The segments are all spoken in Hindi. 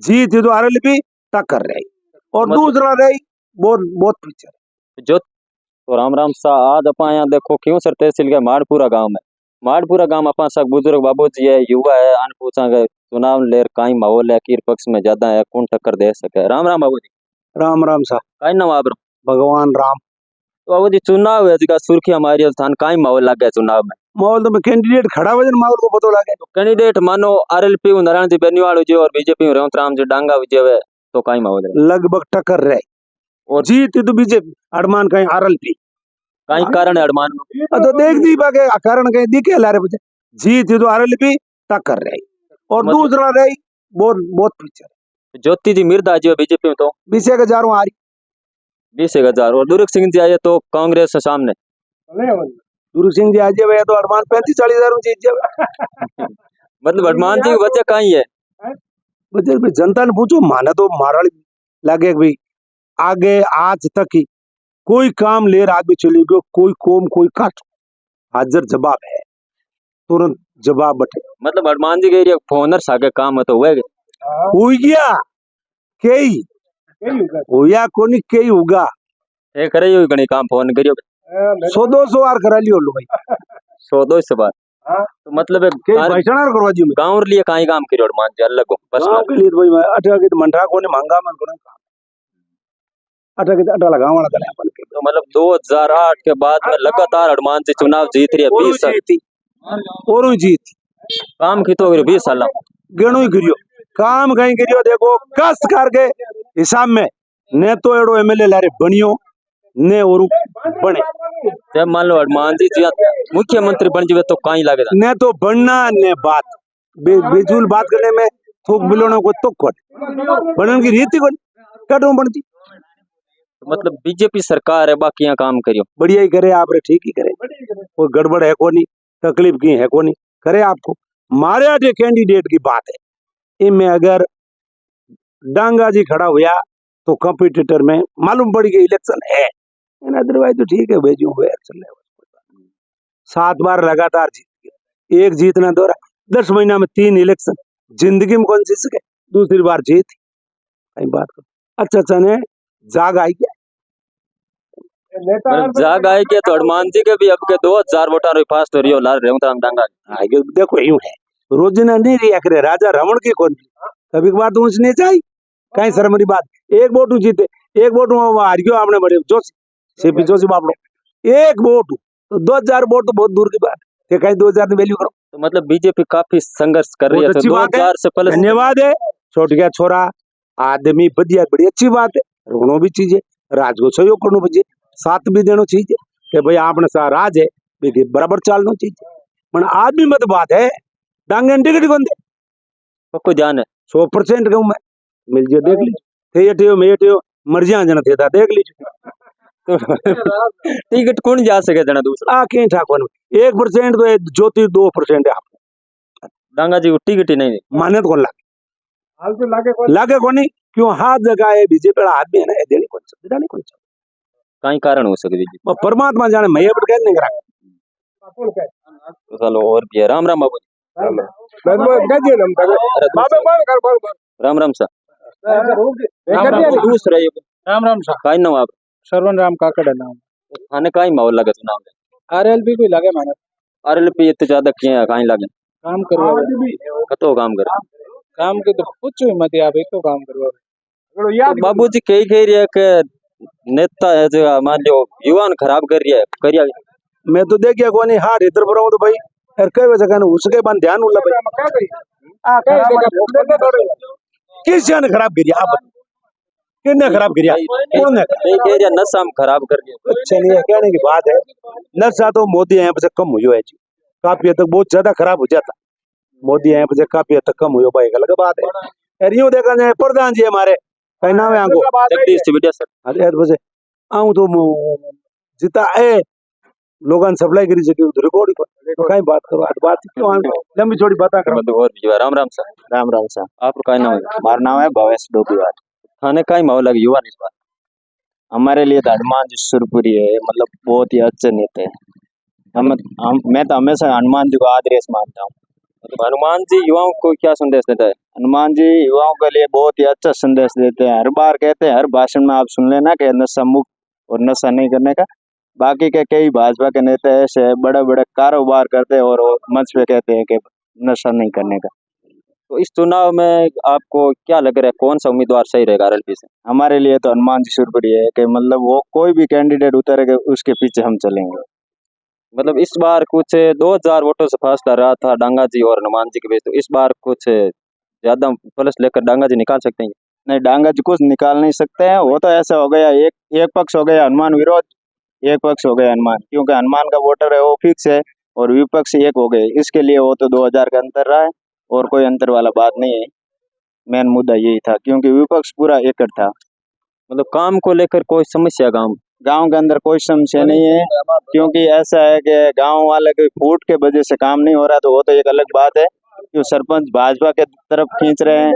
जीत तो आरएल भी टक्कर रही और दूसरा रही बहुत बहुत पीछे जो तो राम सा आज अपन यहाँ देखो क्यों सर तहसील के माड़पुरा गांव में माड़पुरा गांव अपन सब बुजुर्ग बाबू जी है युवा है अन पूछा गए चुनाव लेर कई माहौल है किर पक्ष में ज्यादा है कौन टक्कर दे सके राम बाबू जी राम सा कई नाम आप भगवान राम तो बाबू जी चुनाव है जिसका सुर्खी हमारी स्थान कई माहौल लग गया चुनाव में माहौल तो कैंडिडेट खड़ा वजन माहौल को पता लगे तो कैंडिडेट मानो आरएलपी नारायण जी बेनीवाल जी और बीजेपी रेवंत राम जी डांगा विजय है तो कई माहौल है लगभग टक्कर रहे और जीत तो बीजेपी अडमान कहीं आरएलपी कई कारण है अडमान तो देख दी बाके कारण कहीं दिखे लारे बजे जीत तो आरएलपी टक्कर रही और दूसरा रही बहुत बहुत पीछे ज्योति जी मिर्दा जी बीजेपी में तो 20,000 आ रही 20,000 और दुर्ग सिंह जी आए तो कांग्रेस के सामने गुरु सिंह जी आज तो अडमान 35-40,000 जीत जाए मतलब अडमान जी वजह कहीं है वजह जनता ने पूछो माने तो मारा लगे भाई आगे आज तक ही कोई काम लेर आगे चली गयो कोई कोम कोई काट हाजिर जवाब है तुरंत जवाब बटे मतलब हनुमान जी के एरिया फोनर सागे काम है तो हो गया कई होया कोनी कई होगा ए करे यो गणी काम फोन करियो 100-200 बार करा लियो लो भाई 100-200 बार तो मतलब भाषण करवा दियो गांव लिए काई काम करियो हनुमान जी अलग हो बस गांव के लिए भाई मैं अटा के मंठा कोने महंगा मन करो अटा के अटा लगाव वाला करे अपन के तो मतलब 2008 के बाद में लगातार हनुमान जी चुनाव जीत रही है 20 साल और जीत काम की तो 20 साल गणो ही करियो काम कहीं करियो देखो कष्ट करके हिसाब में ने तो एडो एमएलए लारे बनियो ने और बने जब मान लो हनुमान जी मुख्यमंत्री बन जावे तो कहीं लगेगा ने तो बनना ने बात बेजूल बात करने में थूक बिलोना को तो कोट बनन की रीति को कटो बनती मतलब बीजेपी सरकार है बाकी यहाँ काम करियो बढ़िया ही करे आप ठीक ही करे कोई गड़बड़ है को नहीं तकलीफ की है को नहीं करे आपको मारे आटे कैंडिडेट की बात है इनमें अगर डांगा जी खड़ा हुआ तो कंपटीटर में मालूम पड़ी कि इलेक्शन है अदरवाइज तो ठीक है भेजू हुए चल 7 बार लगातार जीत गए एक जीतना दौरा 10 महीना में 3 इलेक्शन जिंदगी में कौन सी सके दूसरी बार जीत कहीं बात कर अच्छा ने जाग आई क्या जाग आई क्या तो हनुमान जी के भी अब के 2000 वोटर फास्ट हो रही हो लाल रेवंत राम डांगा देखो यूं है रोजना नहीं रिया करे राजा रावण की कौन कभी बार तो उसने चाहिए कहीं शर्म की बात एक वोट जीते एक वोट हार गयो आपने बड़े जोशी सीपी जोशी बापड़ो एक वोट तो 2000 वोट तो बहुत दूर की बात है कहीं 2000 की वैल्यू करो तो मतलब बीजेपी काफी संघर्ष कर रही है तो 2000 से पहले धन्यवाद है छोट गया छोरा आदमी बढ़िया बड़ी अच्छी बात है रोनो भी चीज है राज को सहयोग करना चाहिए साथ भी देना चाहिए कि भाई आपने सा राज है बराबर चलना चाहिए पर आदमी मत बात है डांगे टिकट कौन दे पक्को ध्यान है 100% कहूँ मैं मिल जाए देख लीजिए मैं मर्जियां जना थे देख लीजिए टिकट कौन जा सके जना दूसरा कहीं ठाकुर 1% तो ज्योति 2% है आपको डांगा जी को टिकट ही नहीं मान्यत कौन लागे कौन नहीं क्यों हाथ जगह है बीजेपी हाथ भी है ना देने कौन कहीं कारण हो सके बीजेपी परमात्मा जाने मैं अब कह नहीं करा तो चलो और भी है राम बाबू राम सा दूसरा राम सा काई नाम आप श्रवण राम काकड़ नाम थाने काई माहौल लगे चुनाव में आरएलपी कोई लगे माने आरएलपी इतने ज्यादा किए काई लगे काम करवा कतो काम करे काम के तो पूछो मत आप तो काम करवा तो बाबू जी कई कह रही है कि नेता है जो मान लो युवा खराब कर रही है करिया मैं तो देखिए कौन हाथ इधर पर हूं तो भाई यार कई वजह का उसके बाद ध्यान उल्ला भाई किस ने खराब करिया आप किसने खराब करिया कौन ने एरिया नशा में खराब कर दिया अच्छा नहीं है कहने की बात है नशा तो मोदी यहाँ पे कम हुई है काफी हद तक बहुत ज्यादा खराब हो जाता मोदी यहाँ पे काफी हद तक कम हुई भाई अलग बात है यार यूं देखा जाए प्रधान जी हमारे कहीं नाम है आंगो जगदीश बिटिया सर अरे बजे आऊं तो जिता है लोगन सप्लाई करी जगह रिकॉर्ड कहीं बात करो बात क्यों लंबी छोड़ी बात करो और राम सा आपका क्या नाम है हमारा नाम है भवेश डोबीवाल थाने का ही माहौल लगे युवा इस बार हमारे लिए तो हनुमान जी सुरपुरी है मतलब बहुत ही अच्छे नेता है मैं तो हमेशा हनुमान जी को आदर्श मानता हूँ मतलब हनुमान जी युवाओं को क्या संदेश देता है? हनुमान जी युवाओं के लिए बहुत ही अच्छा संदेश देते हैं। हर बार कहते हैं, हर भाषण में आप सुन लेना कि नशा मुक्त और नशा नहीं करने का। बाकी के कई भाजपा के नेता ऐसे बड़े बड़े कारोबार करते हैं और वो मंच पे कहते हैं कि नशा नहीं करने का। तो इस चुनाव में आपको क्या लग रहा है, कौन सा उम्मीदवार सही रहेगा आरएलपी से? हमारे लिए तो हनुमान जी सुरपुरी है कि मतलब वो कोई भी कैंडिडेट उतरेगा उसके पीछे हम चलेंगे। मतलब इस बार कुछ 2000 वोटों से फासला रहा था डांगा जी और हनुमान जी के बीच, तो इस बार कुछ ज्यादा प्लस लेकर डांगा जी निकाल सकते हैं? नहीं, डांगा जी कुछ निकाल नहीं सकते हैं। वो तो ऐसा हो गया, एक एक पक्ष हो गया हनुमान विरोध, एक पक्ष हो गया हनुमान, क्योंकि हनुमान का वोटर है वो फिक्स है और विपक्ष एक हो गए। इसके लिए वो तो 2000 का अंतर रहा है और कोई अंतर वाला बात नहीं है। मेन मुद्दा यही था क्योंकि विपक्ष पूरा एकड़ था। मतलब काम को लेकर कोई समस्या गांव के अंदर कोई समस्या नहीं है, क्योंकि ऐसा है कि गांव वाले के फूट के वजह से काम नहीं हो रहा, तो वो तो एक अलग बात है। जो सरपंच भाजपा के तरफ खींच रहे हैं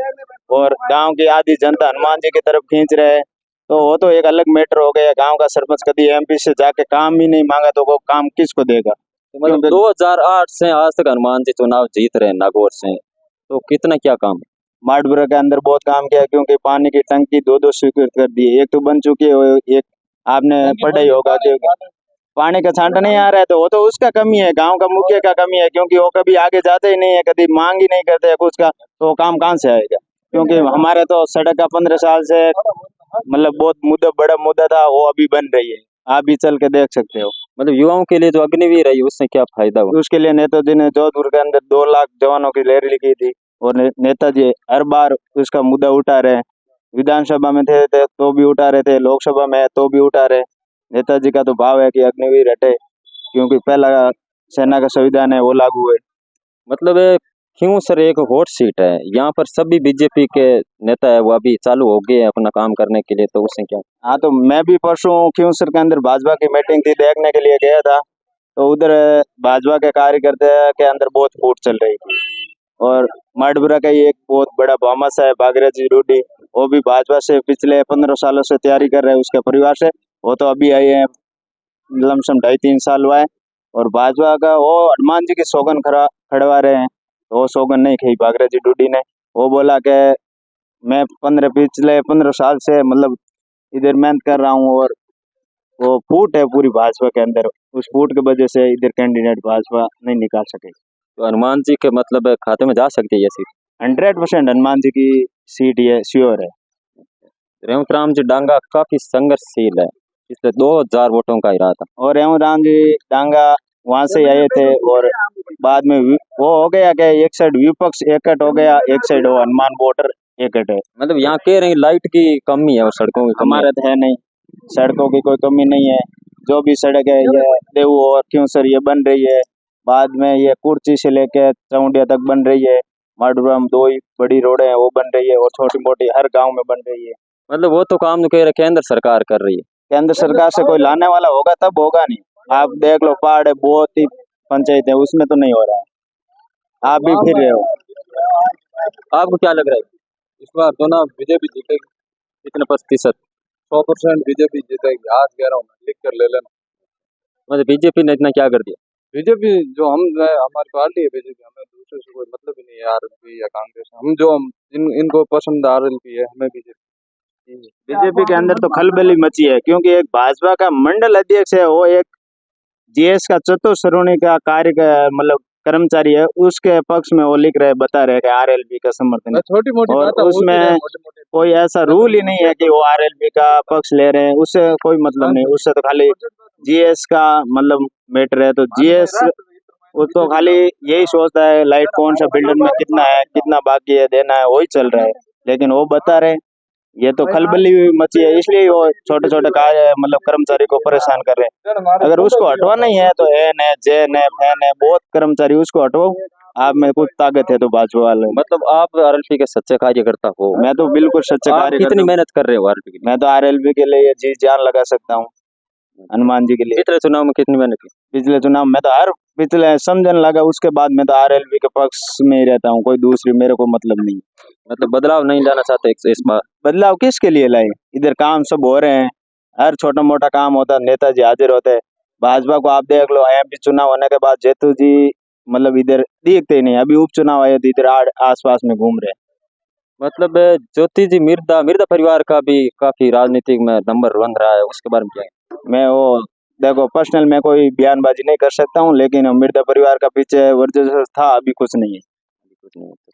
और गांव की आधी जनता हनुमान जी की तरफ खींच रहे हैं, तो वो तो एक अलग मैटर हो गया। गांव का सरपंच कभी एमपी से जाके काम ही नहीं मांगा तो वो काम किसको देगा? तो मतलब 2008 से आज तक हनुमान जी चुनाव जीत रहे हैं नागौर से, तो कितना क्या काम है? माडपुरा के अंदर बहुत काम किया, क्योंकि पानी की टंकी दो स्वीकृत कर दी है। एक तो बन चुकी है और एक आपने पढ़ा ही होगा कि पानी का छांटा नहीं आ रहा है, तो वो तो उसका कमी है, गांव का मुखिया का कमी है, क्योंकि वो कभी आगे जाते ही नहीं है, कभी मांग ही नहीं करते है कुछ का, तो वो काम कहाँ से आएगा? क्योंकि हमारे तो सड़क का 15 साल से मतलब बहुत बड़ा मुद्दा था, वो अभी बन रही है, आप भी चल के देख सकते हो। मतलब युवाओं के लिए जो अग्निवीर रही उससे क्या फायदा हुआ? उसके लिए नेताजी ने जोधपुर के अंदर 2 लाख जवानों की रैली की थी और नेताजी हर बार उसका मुद्दा उठा रहे हैं। विधानसभा में थे तो भी उठा रहे थे, लोकसभा में तो भी उठा रहे। नेताजी का तो भाव है कि अग्निवीर हटे, क्योंकि पहला सेना का संविधान है वो लागू है। मतलब क्यों सर एक हॉट सीट है यहाँ पर, सभी बीजेपी के नेता है वो अभी चालू हो गए हैं अपना काम करने के लिए, तो उससे क्या? हाँ, तो मैं भी परसों खियूंसर के अंदर भाजपा की मीटिंग थी, देखने के लिए गया था, तो उधर भाजपा के कार्यकर्ता के अंदर बहुत फूट चल रही थी। और माडपुरा का ही एक बहुत बड़ा भामास है भागीरथी रूडी, वो भी भाजपा से पिछले 15 सालों से तैयारी कर रहे हैं उसके परिवार से। वो तो अभी आए हैं, लमसम 2.5-3 साल हुआ है। और भाजपा का वो हनुमान जी की सौगन खड़वा रहे हैं, तो वो सौगन नहीं खाई भागीरथी डूडी ने। वो बोला कि मैं पिछले 15 साल से मतलब इधर मेहनत कर रहा हूँ, और वो फूट है पूरी भाजपा के अंदर, उस फूट की वजह से इधर कैंडिडेट भाजपा नहीं निकाल सके। तो हनुमान जी के मतलब खाते में जा सकती है ये सीट? 100% हनुमान जी की सीट ये श्योर है। रेवंत राम जी डांगा काफी संघर्षशील है, इसलिए 2000 वोटों का ही रहा था। और रेवंत राम जी डांगा वहां से आए थे और बाद में वो हो गया कि एक साइड विपक्ष एकट हो गया, एक साइड वो हनुमान वोटर एकट है। मतलब यहाँ कह रहे हैं लाइट की कमी है और सड़कों की कमी है। हमारे तो है नहीं, सड़कों की कोई कमी नहीं है। जो भी सड़क है ये देव और क्योंसर ये बन रही है, बाद में ये कुर्ची से लेके चौंडिया तक बन रही है। माडपुरा में 2 ही बड़ी रोडें हैं वो बन रही है, और छोटी मोटी हर गांव में बन रही है। मतलब वो तो काम कह रहे केंद्र सरकार कर रही है। केंद्र सरकार से कोई लाने वाला होगा तब होगा, नहीं आप देख लो पहाड़ है, बहुत ही पंचायत है, उसमें तो नहीं हो रहा है। आप भी फिर रहे हो। आपको क्या लग रहा है इस बार तो ना बीजेपी जीतेगी, कितने प्रतिशत? 100% बीजेपी जीतेगी। आज कह रहा हूँ मैं, लिख कर ले लेना। मतलब बीजेपी ने इतना क्या कर दिया? बीजेपी जो हम हमारी पार्टी है बीजेपी, हमें दूसरे से कोई मतलब ही नहीं है आरएलपी या कांग्रेस। हम इनको पसंद आरएलपी है, हमें बीजेपी। बीजेपी के अंदर तो खलबली मची है, क्योंकि एक भाजपा का मंडल अध्यक्ष है, वो एक जीएस का चतुर्श्रेणी का मतलब कर्मचारी है, उसके पक्ष में वो लिख रहे बता रहे कि आरएलपी का समर्थन है। छोटी मोटी और बात उसमें कोई ऐसा रूल ही नहीं है कि वो आरएलपी का पक्ष ले रहे हैं, उससे कोई मतलब नहीं। उससे तो खाली जीएस का मतलब मैटर है, तो जीएस वो तो खाली यही सोचता है लाइट कौन सा बिल्डर में कितना है, कितना बाकी है देना है, वही चल रहा है। लेकिन वो बता रहे ये तो खलबली मची है, इसलिए वो छोटे छोटे कार्य मतलब कर्मचारी को परेशान कर रहे हैं। अगर उसको हटवाना ही है तो एन है, जेन है, फैन है, बहुत कर्मचारी, उसको हटवाओ। आप में कुछ ताकत है तो भाजपा वाले। मतलब आप आरएलपी के सच्चे कार्यकर्ता हो? मैं तो बिल्कुल सच्चा आप कार्यकर्ता कितनी हूं। मेहनत कर रहे हो आरएलपी के लिए? मैं तो आरएलपी के लिए जी जान लगा सकता हूँ, हनुमान जी के लिए। पिछले चुनाव में कितनी मेहनत की? पिछले चुनाव में तो हर पिछले समझने लगा, उसके बाद मैं तो आरएलपी के पक्ष में ही रहता हूँ, कोई दूसरी मेरे को मतलब नहीं। मतलब बदलाव नहीं लाना चाहते इस बार? बदलाव किसके लिए लाए? इधर काम सब हो रहे हैं, हर छोटा मोटा काम होता है नेताजी हाजिर होते हैं। भाजपा को आप देख लो, एमपी चुनाव होने के बाद जेतू जी मतलब इधर दिखते ही नहीं। अभी उपचुनाव आए तो इधर आसपास में घूम रहे हैं। मतलब ज्योति जी मिर्दा मिर्दा परिवार का भी काफी राजनीतिक में नंबर बन रहा है, उसके बारे में क्या है? मैं वो देखो पर्सनल मैं कोई बयानबाजी नहीं कर सकता हूँ, लेकिन मिर्जा परिवार का पीछे वर्चस्व था, अभी कुछ नहीं है। कुछ नहीं।